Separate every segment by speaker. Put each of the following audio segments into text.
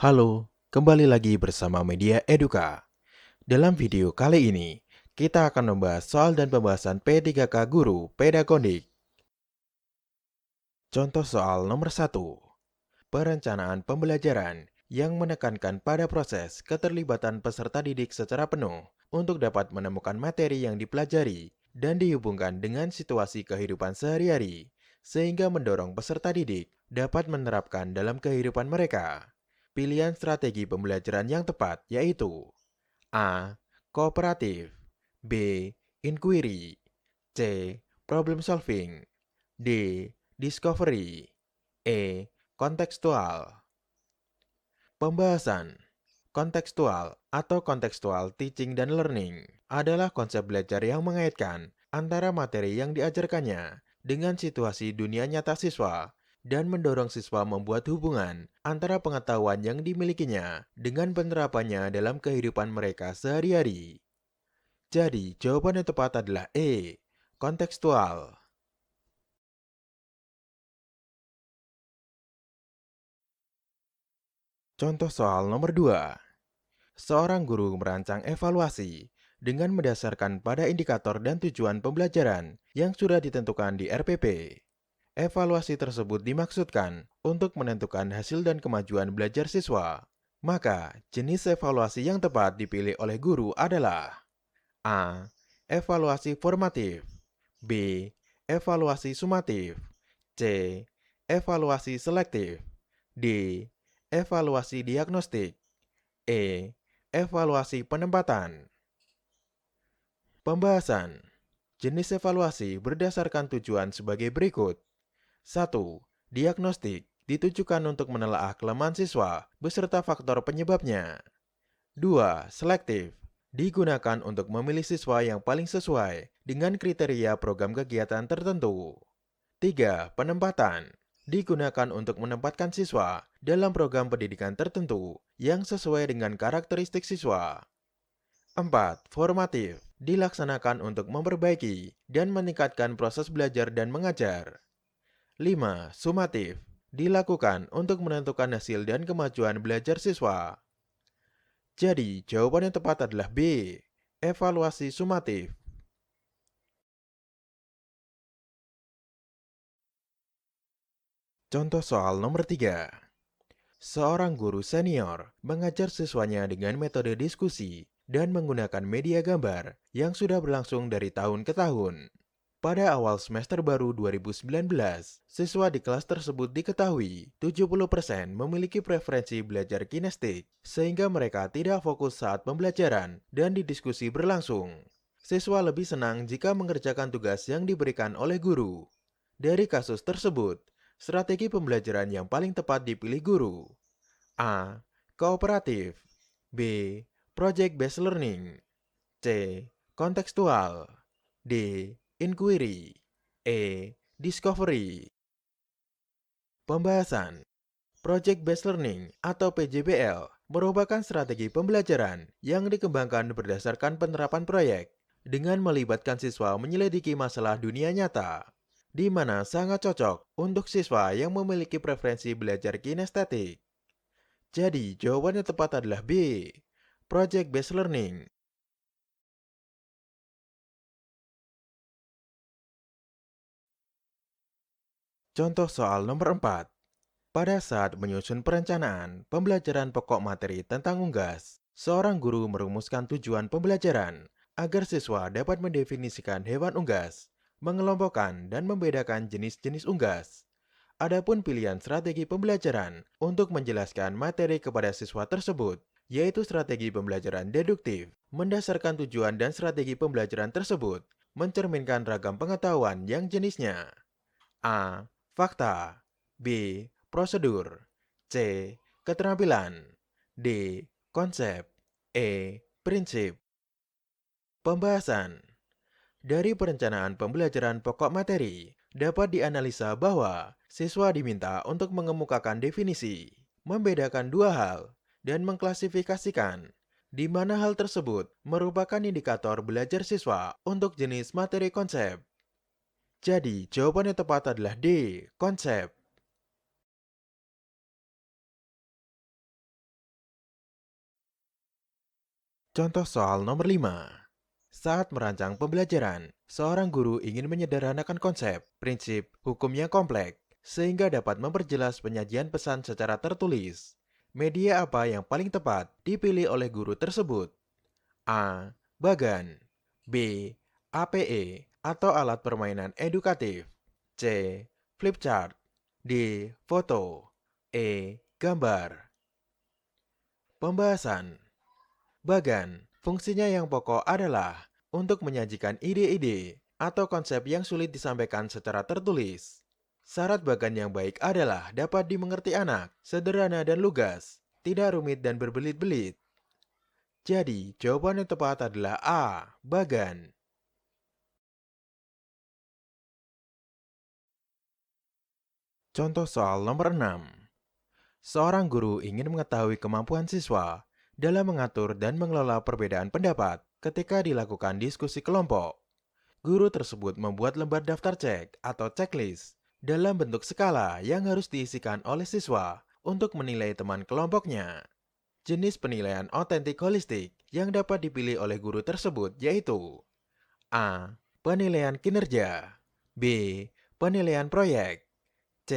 Speaker 1: Halo, kembali lagi bersama Media Eduka. Dalam video kali ini, kita akan membahas soal dan pembahasan P3K Guru Pedagodik. Contoh soal nomor 1. Perencanaan pembelajaran yang menekankan pada proses keterlibatan peserta didik secara penuh untuk dapat menemukan materi yang dipelajari dan dihubungkan dengan situasi kehidupan sehari-hari, sehingga mendorong peserta didik dapat menerapkan dalam kehidupan mereka. Pilihan strategi pembelajaran yang tepat yaitu A. Kooperatif, B. Inquiry, C. Problem solving, D. Discovery, E. Kontekstual. Pembahasan kontekstual atau kontekstual teaching dan learning adalah konsep belajar yang mengaitkan antara materi yang diajarkannya dengan situasi dunia nyata siswa dan mendorong siswa membuat hubungan antara pengetahuan yang dimilikinya dengan penerapannya dalam kehidupan mereka sehari-hari. Jadi, jawaban yang tepat adalah E. Kontekstual. Contoh soal nomor 2. Seorang guru merancang evaluasi dengan mendasarkan pada indikator dan tujuan pembelajaran yang sudah ditentukan di RPP. Evaluasi tersebut dimaksudkan untuk menentukan hasil dan kemajuan belajar siswa. Maka, jenis evaluasi yang tepat dipilih oleh guru adalah A. Evaluasi formatif, B. Evaluasi sumatif, C. Evaluasi selektif, D. Evaluasi diagnostik, E. Evaluasi penempatan. Pembahasan jenis evaluasi berdasarkan tujuan sebagai berikut. 1. Diagnostik ditujukan untuk menelaah kelemahan siswa beserta faktor penyebabnya. 2. Selektif digunakan untuk memilih siswa yang paling sesuai dengan kriteria program kegiatan tertentu. 3. Penempatan digunakan untuk menempatkan siswa dalam program pendidikan tertentu yang sesuai dengan karakteristik siswa. 4. Formatif dilaksanakan untuk memperbaiki dan meningkatkan proses belajar dan mengajar. 5. Sumatif dilakukan untuk menentukan hasil dan kemajuan belajar siswa. Jadi, jawaban yang tepat adalah B. Evaluasi sumatif. Contoh soal nomor 3. Seorang guru senior mengajar siswanya dengan metode diskusi dan menggunakan media gambar yang sudah berlangsung dari tahun ke tahun. Pada awal semester baru 2019, siswa di kelas tersebut diketahui 70% memiliki preferensi belajar kinestik, sehingga mereka tidak fokus saat pembelajaran dan di diskusi berlangsung. Siswa lebih senang jika mengerjakan tugas yang diberikan oleh guru. Dari kasus tersebut, strategi pembelajaran yang paling tepat dipilih guru. A. Kooperatif, B. Project Based Learning, C. Kontekstual, D. Inquiry, E. Discovery. Pembahasan Project Based Learning atau PJBL merupakan strategi pembelajaran yang dikembangkan berdasarkan penerapan proyek dengan melibatkan siswa menyelidiki masalah dunia nyata, di mana sangat cocok untuk siswa yang memiliki preferensi belajar kinestetik. Jadi, jawaban yang tepat adalah B. Project Based Learning. Contoh soal nomor 4. Pada saat menyusun perencanaan pembelajaran pokok materi tentang unggas, seorang guru merumuskan tujuan pembelajaran agar siswa dapat mendefinisikan hewan unggas, mengelompokkan dan membedakan jenis-jenis unggas. Adapun pilihan strategi pembelajaran untuk menjelaskan materi kepada siswa tersebut, yaitu strategi pembelajaran deduktif, mendasarkan tujuan dan strategi pembelajaran tersebut, mencerminkan ragam pengetahuan yang jenisnya. A. Fakta, B. Prosedur, C. Keterampilan, D. Konsep, E. Prinsip. Pembahasan dari perencanaan pembelajaran pokok materi dapat dianalisa bahwa siswa diminta untuk mengemukakan definisi, membedakan dua hal, dan mengklasifikasikan di mana hal tersebut merupakan indikator belajar siswa untuk jenis materi konsep. Jadi, jawaban yang tepat adalah D. Konsep. Contoh soal nomor 5. Saat merancang pembelajaran, seorang guru ingin menyederhanakan konsep, prinsip, hukum yang kompleks, sehingga dapat memperjelas penyajian pesan secara tertulis. Media apa yang paling tepat dipilih oleh guru tersebut? A. Bagan. B. APE atau alat permainan edukatif. C. Flipchart. D. Foto. E. Gambar. Pembahasan. Bagan, fungsinya yang pokok adalah untuk menyajikan ide-ide atau konsep yang sulit disampaikan secara tertulis. Syarat bagan yang baik adalah dapat dimengerti anak, sederhana dan lugas, tidak rumit dan berbelit-belit. Jadi, jawaban yang tepat adalah A. Bagan. Contoh soal nomor 6. Seorang guru ingin mengetahui kemampuan siswa dalam mengatur dan mengelola perbedaan pendapat ketika dilakukan diskusi kelompok. Guru tersebut membuat lembar daftar cek atau checklist dalam bentuk skala yang harus diisikan oleh siswa untuk menilai teman kelompoknya. Jenis penilaian otentik holistik yang dapat dipilih oleh guru tersebut yaitu A. Penilaian kinerja. B. Penilaian proyek. C.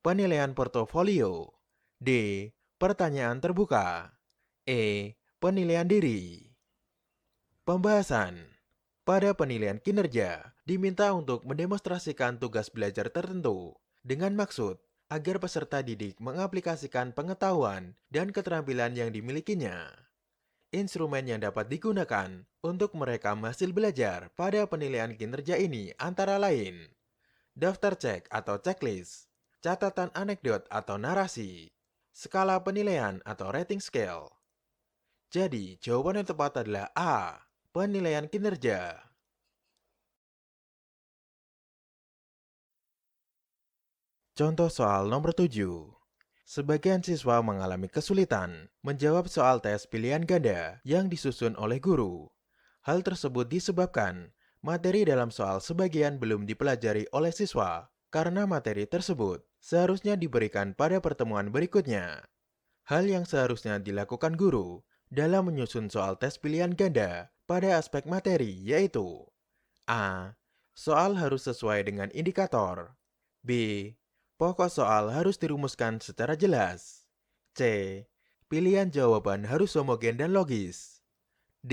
Speaker 1: Penilaian portofolio. D. Pertanyaan terbuka. E. Penilaian diri. Pembahasan. Pada penilaian kinerja, diminta untuk mendemonstrasikan tugas belajar tertentu dengan maksud agar peserta didik mengaplikasikan pengetahuan dan keterampilan yang dimilikinya. Instrumen yang dapat digunakan untuk merekam hasil belajar pada penilaian kinerja ini antara lain daftar cek atau checklist, catatan anekdot atau narasi, skala penilaian atau rating scale. Jadi, jawaban yang tepat adalah A. Penilaian kinerja. Contoh soal nomor 7. Sebagian siswa mengalami kesulitan menjawab soal tes pilihan ganda yang disusun oleh guru. Hal tersebut disebabkan materi dalam soal sebagian belum dipelajari oleh siswa karena materi tersebut seharusnya diberikan pada pertemuan berikutnya. Hal yang seharusnya dilakukan guru dalam menyusun soal tes pilihan ganda pada aspek materi yaitu A. Soal harus sesuai dengan indikator. B. Pokok soal harus dirumuskan secara jelas. C. Pilihan jawaban harus homogen dan logis. D.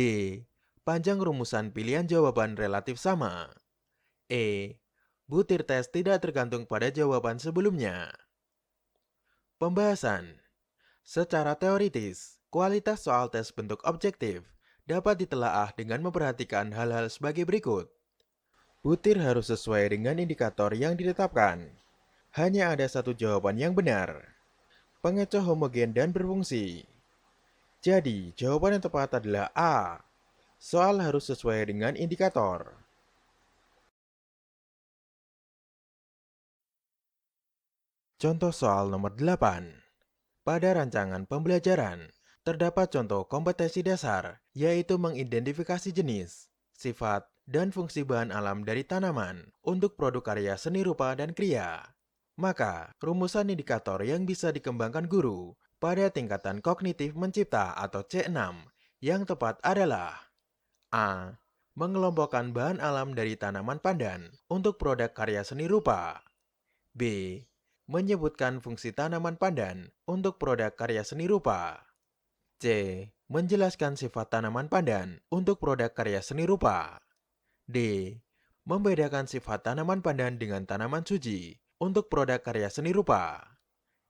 Speaker 1: Panjang rumusan pilihan jawaban relatif sama. E. Butir tes tidak tergantung pada jawaban sebelumnya. Pembahasan. Secara teoritis, kualitas soal tes bentuk objektif dapat ditelaah dengan memperhatikan hal-hal sebagai berikut. Butir harus sesuai dengan indikator yang ditetapkan. Hanya ada satu jawaban yang benar. Pengecoh homogen dan berfungsi. Jadi, jawaban yang tepat adalah A. Soal harus sesuai dengan indikator. Contoh soal nomor 8. Pada rancangan pembelajaran, terdapat contoh kompetensi dasar, yaitu mengidentifikasi jenis, sifat, dan fungsi bahan alam dari tanaman untuk produk karya seni rupa dan kriya. Maka, rumusan indikator yang bisa dikembangkan guru pada tingkatan kognitif mencipta atau C6 yang tepat adalah A. Mengelompokkan bahan alam dari tanaman pandan untuk produk karya seni rupa. B. Menyebutkan fungsi tanaman pandan untuk produk karya seni rupa. C. Menjelaskan sifat tanaman pandan untuk produk karya seni rupa. D. Membedakan sifat tanaman pandan dengan tanaman suci untuk produk karya seni rupa.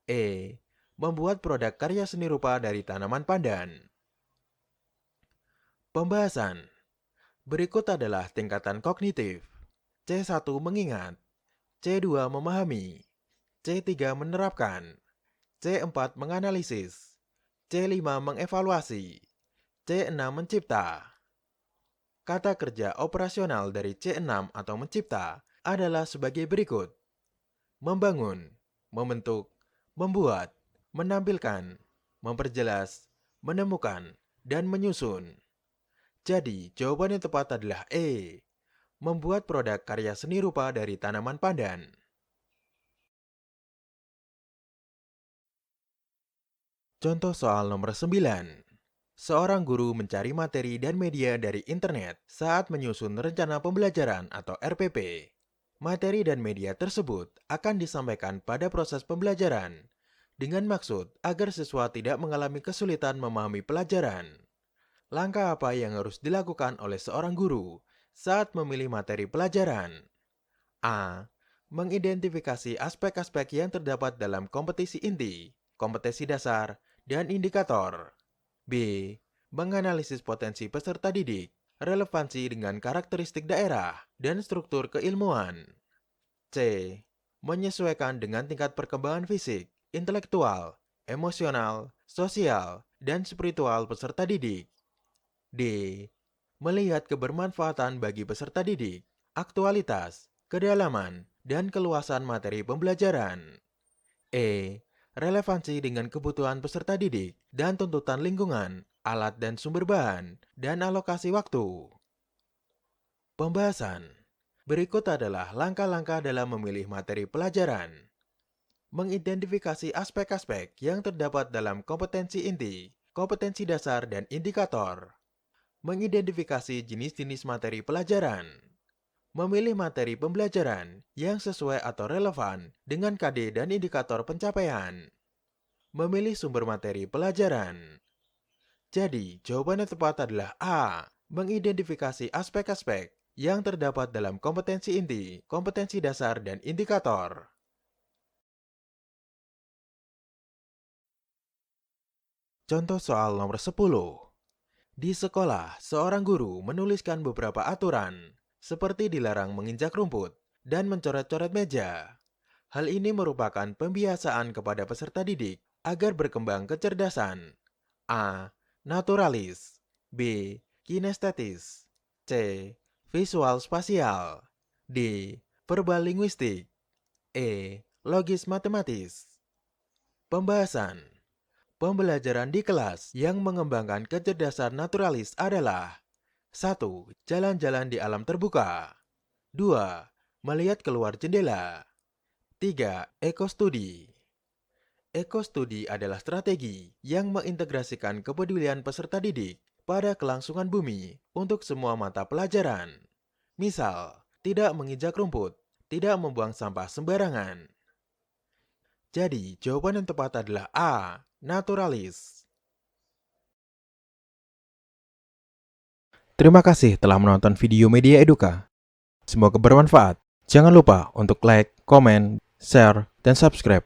Speaker 1: E. Membuat produk karya seni rupa dari tanaman pandan. Pembahasan. Berikut adalah tingkatan kognitif. C1 mengingat, C2 memahami, C3 menerapkan, C4 menganalisis, C5 mengevaluasi, C6 mencipta. Kata kerja operasional dari C6 atau mencipta adalah sebagai berikut. Membangun, membentuk, membuat, menampilkan, memperjelas, menemukan, dan menyusun. Jadi, jawaban yang tepat adalah E. Membuat produk karya seni rupa dari tanaman pandan. Contoh soal nomor 9. Seorang guru mencari materi dan media dari internet saat menyusun rencana pembelajaran atau RPP. Materi dan media tersebut akan disampaikan pada proses pembelajaran dengan maksud agar siswa tidak mengalami kesulitan memahami pelajaran. Langkah apa yang harus dilakukan oleh seorang guru saat memilih materi pelajaran? A. Mengidentifikasi aspek-aspek yang terdapat dalam kompetisi inti, kompetensi dasar, dan indikator. B. Menganalisis potensi peserta didik, relevansi dengan karakteristik daerah, dan struktur keilmuan. C. Menyesuaikan dengan tingkat perkembangan fisik, intelektual, emosional, sosial, dan spiritual peserta didik. D. Melihat kebermanfaatan bagi peserta didik, aktualitas, kedalaman, dan keluasan materi pembelajaran. E. Relevansi dengan kebutuhan peserta didik dan tuntutan lingkungan, alat dan sumber bahan, dan alokasi waktu. Pembahasan. Berikut adalah langkah-langkah dalam memilih materi pelajaran. Mengidentifikasi aspek-aspek yang terdapat dalam kompetensi inti, kompetensi dasar, dan indikator. Mengidentifikasi jenis-jenis materi pelajaran. Memilih materi pembelajaran yang sesuai atau relevan dengan KD dan indikator pencapaian. Memilih sumber materi pelajaran. Jadi, jawaban yang tepat adalah A. Mengidentifikasi aspek-aspek yang terdapat dalam kompetensi inti, kompetensi dasar, dan indikator. Contoh soal nomor 10. Di sekolah, seorang guru menuliskan beberapa aturan, seperti dilarang menginjak rumput dan mencoret-coret meja. Hal ini merupakan pembiasaan kepada peserta didik agar berkembang kecerdasan. A. Naturalis. B. Kinestetis. C. Visual spasial. D. Verbal linguistik. E. Logis matematis. Pembahasan. Pembelajaran di kelas yang mengembangkan kecerdasan naturalis adalah 1. Jalan-jalan di alam terbuka. 2. Melihat keluar jendela. 3. Ekostudi. Ekostudi adalah strategi yang mengintegrasikan kepedulian peserta didik pada kelangsungan bumi untuk semua mata pelajaran. Misal, tidak menginjak rumput, tidak membuang sampah sembarangan. Jadi, jawaban yang tepat adalah A. Naturalis. Terima kasih telah menonton video Media Eduka. Semoga bermanfaat. Jangan lupa untuk like, komen, share, dan subscribe.